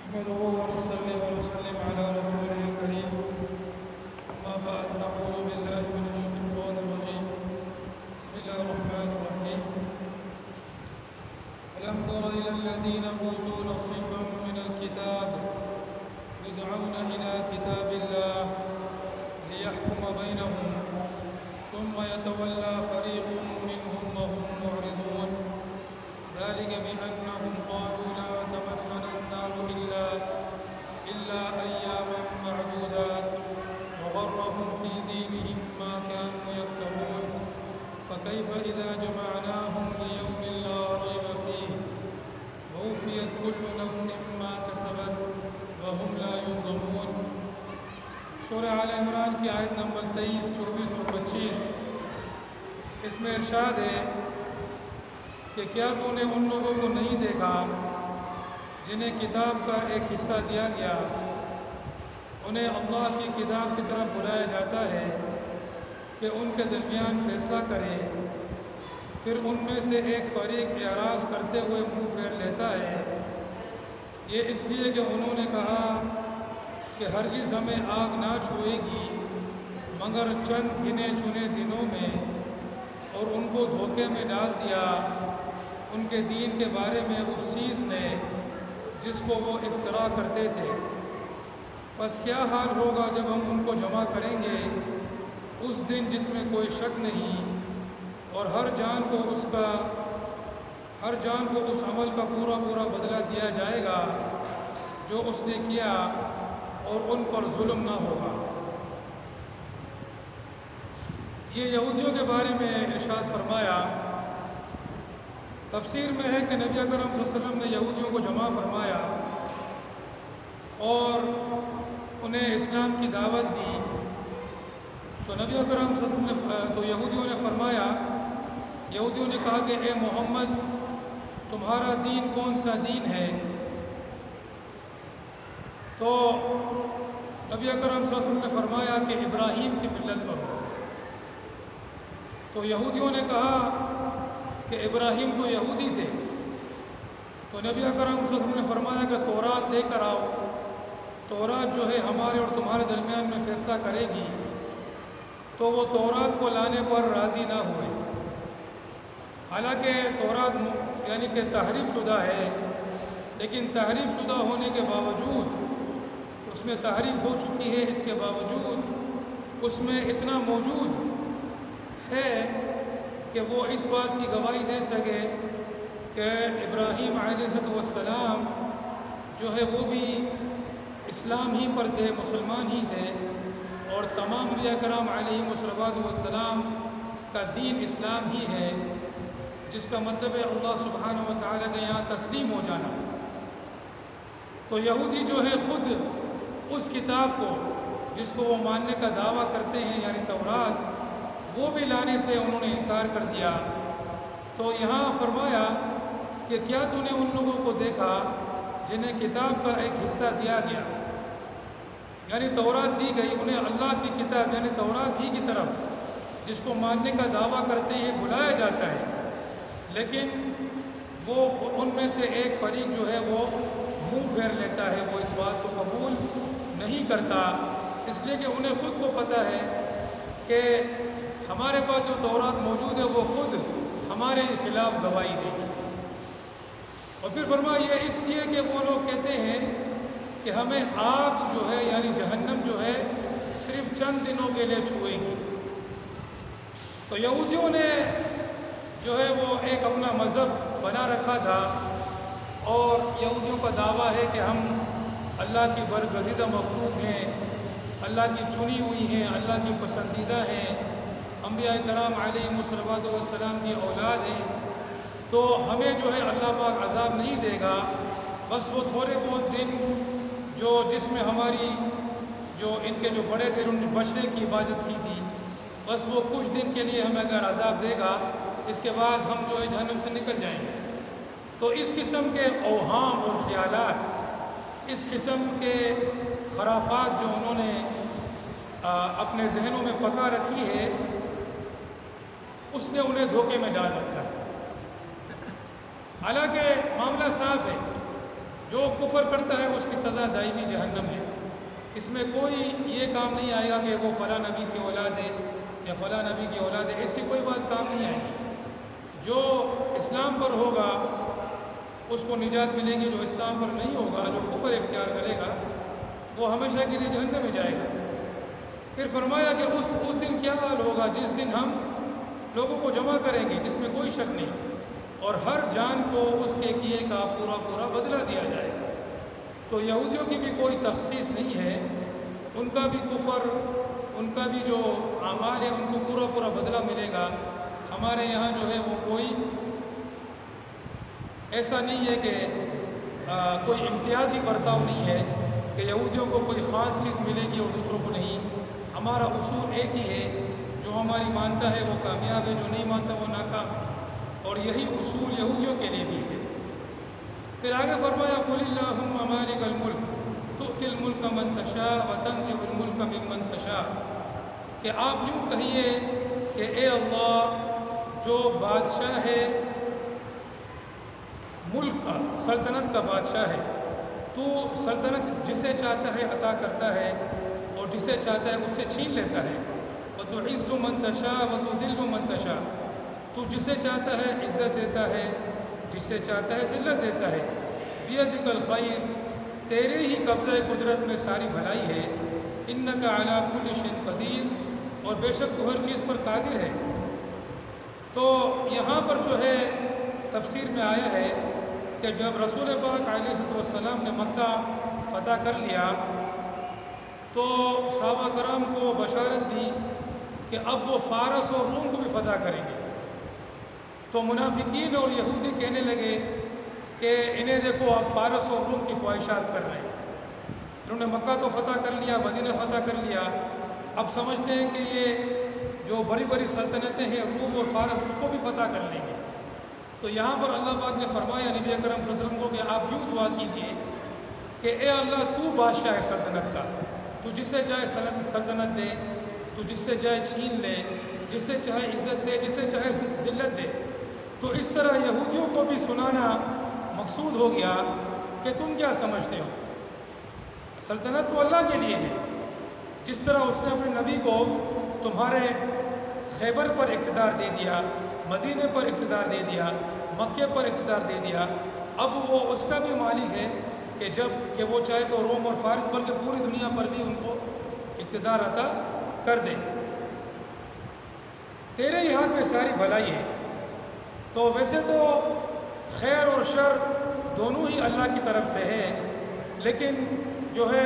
نحمده ونصلي ونسلم على رسوله الكريم. أما بعد، أعوذ بالله من الشيطان الرجيم. بسم الله الرحمن الرحيم. ألم تر إلى الذين أوتوا نصيبا من الكتاب يدعون إلى كتاب الله ليحكم بينهم ثم يتولى فريق منهم وهم معرضون. ذلك بأنهم قالوا لا تمسنا النار إلا أياما معدودات وغرهم في دينهم ما كانوا يفترون. فكيف إذا جمعناهم ليوم لا ريب فيه ووفيت كل نفس ما كسبت وهم لا يظلمون. سورہ آل عمران کی آیت نمبر 23، 24 اور 25، اس میں ارشاد ہے کہ کیا تو نے ان لوگوں کو نہیں دیکھا جنہیں کتاب کا ایک حصہ دیا گیا، انہیں اللہ کی کتاب کی طرف بلایا جاتا ہے کہ ان کے درمیان فیصلہ کرے، پھر ان میں سے ایک فریق اعراض کرتے ہوئے منہ پھیر لیتا ہے، یہ اس لیے کہ انہوں نے کہا کہ ہرگز ہمیں آگ نہ چھوئے گی مگر چند گنے چنے دنوں میں، اور ان کو دھوکے میں ڈال دیا ان کے دین کے بارے میں اس چیز نے جس کو وہ افترا کرتے تھے۔ پس کیا حال ہوگا جب ہم ان کو جمع کریں گے اس دن جس میں کوئی شک نہیں، اور ہر جان کو اس عمل کا پورا پورا بدلہ دیا جائے گا جو اس نے کیا، اور ان پر ظلم نہ ہوگا۔ یہ یہودیوں کے بارے میں ارشاد فرمایا۔ تفسیر میں ہے کہ نبی اکرم صلی اللہ علیہ وسلم نے یہودیوں کو جمع فرمایا اور انہیں اسلام کی دعوت دی، تو نبی اکرم صلی اللہ علیہ وسلم نے تو یہودیوں نے فرمایا، یہودیوں نے کہا کہ اے محمد، تمہارا دین کون سا دین ہے؟ تو نبی اکرم صلی اللہ علیہ وسلم نے فرمایا کہ ابراہیم کی ملت پر ہو۔ تو یہودیوں نے کہا کہ ابراہیم تو یہودی تھے، تو نبی اکرم صلی اللہ علیہ وسلم نے فرمایا کہ تورات لے کر آؤ، تورات جو ہے ہمارے اور تمہارے درمیان میں فیصلہ کرے گی۔ تو وہ تورات کو لانے پر راضی نہ ہوئے، حالانکہ تورات یعنی کہ تحریف شدہ ہے، لیکن تحریف شدہ ہونے کے باوجود اس میں تحریف ہو چکی ہے، اس کے باوجود اس میں اتنا موجود ہے کہ وہ اس بات کی گواہی دے سکے کہ ابراہیم علیہ السلام جو ہے وہ بھی اسلام ہی پر تھے، مسلمان ہی تھے، اور تمام انبیاء کرام علیہ السلام کا دین اسلام ہی ہے، جس کا مطلب ہے اللہ سبحانہ و تعالیٰ کے یہاں تسلیم ہو جانا۔ تو یہودی جو ہے خود اس کتاب کو جس کو وہ ماننے کا دعویٰ کرتے ہیں یعنی تورات، وہ بھی لانے سے انہوں نے انکار کر دیا۔ تو یہاں فرمایا کہ کیا تو نے ان لوگوں کو دیکھا جنہیں کتاب کا ایک حصہ دیا گیا، یعنی تورات دی گئی، انہیں اللہ کی کتاب یعنی تورات ہی کی طرف جس کو ماننے کا دعویٰ کرتے ہیں بلایا جاتا ہے، لیکن وہ ان میں سے ایک فریق جو ہے وہ منہ پھیر لیتا ہے، وہ اس بات کو قبول نہیں کرتا، اس لیے کہ انہیں خود کو پتہ ہے کہ ہمارے پاس جو تورات موجود ہے وہ خود ہمارے خلاف گواہی دے گی۔ اور پھر فرمایا یہ اس لیے کہ وہ لوگ کہتے ہیں کہ ہمیں آگ جو ہے یعنی جہنم جو ہے صرف چند دنوں کے لیے چھوئے گی۔ تو یہودیوں نے جو ہے وہ ایک اپنا مذہب بنا رکھا تھا، اور یہودیوں کا دعویٰ ہے کہ ہم اللہ کی برگزیدہ مخلوق ہیں، اللہ کی چنی ہوئی ہیں، اللہ کی پسندیدہ ہیں، انبیاء کرام علیہ السلام کی اولاد ہیں، تو ہمیں جو ہے اللہ پاک عذاب نہیں دے گا، بس وہ تھوڑے بہت دن جس میں ہماری جو ان کے جو بڑے تھے انہوں نے بچنے کی عبادت کی تھی، بس وہ کچھ دن کے لیے ہمیں اگر عذاب دے گا، اس کے بعد ہم جو ہے جہنم سے نکل جائیں گے۔ تو اس قسم کے اوہام اور خیالات، اس قسم کے خرافات جو انہوں نے اپنے ذہنوں میں پکا رکھی ہے، اس نے انہیں دھوکے میں ڈال رکھا ہے۔ حالانکہ معاملہ صاف ہے جو کفر کرتا ہے اس کی سزا دائمی جہنم ہے۔ اس میں کوئی یہ کام نہیں آئے گا کہ وہ فلاں نبی کی اولاد ہے یا فلاں نبی کی اولاد ہے، ایسی کوئی بات کام نہیں آئے گی۔ جو اسلام پر ہوگا اس کو نجات ملے گی، جو اسلام پر نہیں ہوگا، جو کفر اختیار کرے گا، وہ ہمیشہ کے لیے جہنم میں جائے گا۔ پھر فرمایا کہ اس دن کیا حال ہوگا، جس دن ہم لوگوں کو جمع کریں گے، جس میں کوئی شک نہیں، اور ہر جان کو اس کے کیے کا پورا پورا بدلہ دیا جائے گا۔ تو یہودیوں کی بھی کوئی تخصیص نہیں ہے، ان کا بھی کفر، ان کا بھی جو اعمال ہے ان کو پورا پورا بدلہ ملے گا۔ ہمارے یہاں جو ہے وہ کوئی ایسا نہیں ہے کہ کوئی امتیازی برتاؤ نہیں ہے کہ یہودیوں کو کوئی خاص چیز ملے گی اور دوسروں کو نہیں۔ ہمارا اصول ایک ہی ہے، جو ہماری مانتا ہے وہ کامیاب ہے، جو نہیں مانتا وہ ناکام ہے، اور یہی اصول یہودیوں کے لیے بھی ہے۔ پھر آگے فرمایا قل اللہم مالک الملک تؤتی الملک من تشاء وتنزع الملک ممن تشاء، کہ آپ یوں کہیے کہ اے اللہ جو بادشاہ ہے ملک کا، سلطنت کا بادشاہ ہے، تو سلطنت جسے چاہتا ہے عطا کرتا ہے اور جسے چاہتا ہے اس سے چھین لیتا ہے۔ وتعز من تشاء وتذل من تشاء، تو جسے چاہتا ہے عزت دیتا ہے، جسے چاہتا ہے ذلت دیتا ہے۔ بیدک الخیر، تیرے ہی قبضہ قدرت میں ساری بھلائی ہے۔ انک علی کل شیء قدیر، اور بے شک تو ہر چیز پر قادر ہے۔ تو یہاں پر جو ہے تفسیر میں آیا ہے کہ جب رسول پاک علیہ السلام نے مکہ فتح کر لیا تو صحابہ کرام کو بشارت دی کہ اب وہ فارس اور روم کو بھی فتح کریں گے۔ تو منافقین اور یہودی کہنے لگے کہ انہیں دیکھو آپ فارس اور روم کی خواہشات کر رہے ہیں، انہوں نے مکہ تو فتح کر لیا، مدینہ فتح کر لیا، اب سمجھتے ہیں کہ یہ جو بڑی بڑی سلطنتیں ہیں روم اور فارس اس کو بھی فتح کر لیں گے۔ تو یہاں پر اللہ پاک نے فرمایا نبی اکرم صلی اللہ علیہ وسلم کو کہ آپ یوں دعا کیجئے کہ اے اللہ تو بادشاہ ہے سلطنت کا، تو جسے چاہے سلطنت دے، تو جس سے چاہے چھین لے، جس سے چاہے عزت دے، جس سے چاہے ذلت دے۔ تو اس طرح یہودیوں کو بھی سنانا مقصود ہو گیا کہ تم کیا سمجھتے ہو، سلطنت تو اللہ کے لیے ہے، جس طرح اس نے اپنے نبی کو تمہارے خیبر پر اقتدار دے دیا، مدینے پر اقتدار دے دیا، مکے پر اقتدار دے دیا، اب وہ اس کا بھی مالک ہے کہ جب کہ وہ چاہے تو روم اور فارس بلکہ پوری دنیا پر بھی ان کو اقتدار عطا کر دے۔ تیرے ہی ہاتھ میں ساری بھلائی ہے۔ تو ویسے تو خیر اور شر دونوں ہی اللہ کی طرف سے ہے، لیکن جو ہے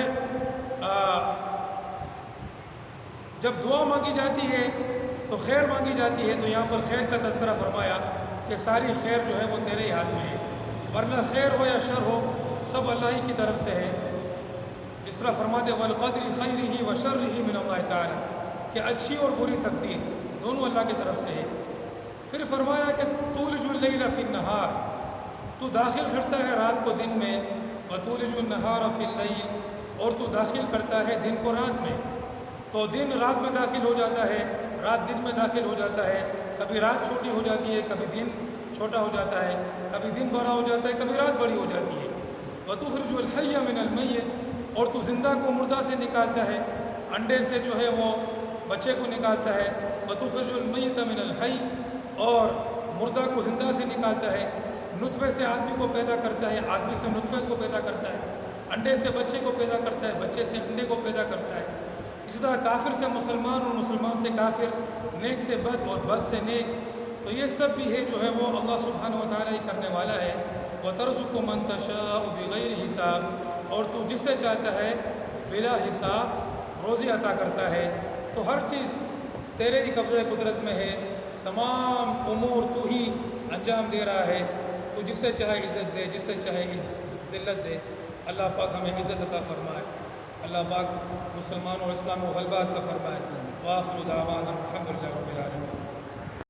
جب دعا مانگی جاتی ہے تو خیر مانگی جاتی ہے، تو یہاں پر خیر کا تذکرہ فرمایا کہ ساری خیر جو ہے وہ تیرے ہی ہاتھ میں ہے، ورنہ خیر ہو یا شر ہو سب اللہ ہی کی طرف سے ہے۔ جس طرح فرماتے والقدر خیرہ وشرہ من اللہ تعالی، کہ اچھی اور بری تقدیر دونوں اللہ کی طرف سے ہے۔ پھر فرمایا کہ تولج اللیل فی النہار، تو داخل کرتا ہے رات کو دن میں، وتولج النہار فی اللیل، اور تو داخل کرتا ہے دن کو رات میں۔ تو دن رات میں داخل ہو جاتا ہے، رات دن میں داخل ہو جاتا ہے، کبھی رات چھوٹی ہو جاتی ہے، کبھی دن چھوٹا ہو جاتا ہے، کبھی دن بڑا ہو جاتا ہے، کبھی رات بڑی ہو جاتی ہے۔ وتخرج الحی من المیت، اور تو زندہ کو مردہ سے نکالتا ہے، انڈے سے جو ہے وہ بچے کو نکالتا ہے۔ وتخرج المیت من الحی، اور مردہ کو زندہ سے نکالتا ہے، نطفے سے آدمی کو پیدا کرتا ہے، آدمی سے نطفے کو پیدا کرتا ہے، انڈے سے بچے کو پیدا کرتا ہے، بچے سے انڈے کو پیدا کرتا ہے۔ اسی طرح کافر سے مسلمان اور مسلمان سے کافر، نیک سے بد اور بد سے نیک، تو یہ سب بھی ہے جو ہے وہ اللہ سبحانہ و تعالیٰ ہی کرنے والا ہے۔ وَتَرْزُقُ مَن تَشَاءُ بِغَيْرِ حساب، اور تو جسے چاہتا ہے بلا حساب روزی عطا کرتا ہے۔ تو ہر چیز تیرے ہی قبضہ قدرت میں ہے، تمام امور تو ہی انجام دے رہا ہے، تو جسے چاہے عزت دے، جسے چاہے ذلت دے۔ اللہ پاک ہمیں عزت عطا فرمائے، اللہ پاک مسلمانوں اور اسلام و غلبہ عطا فرمائے۔ وآخر دعوانا الحمدللہ رب العالمین۔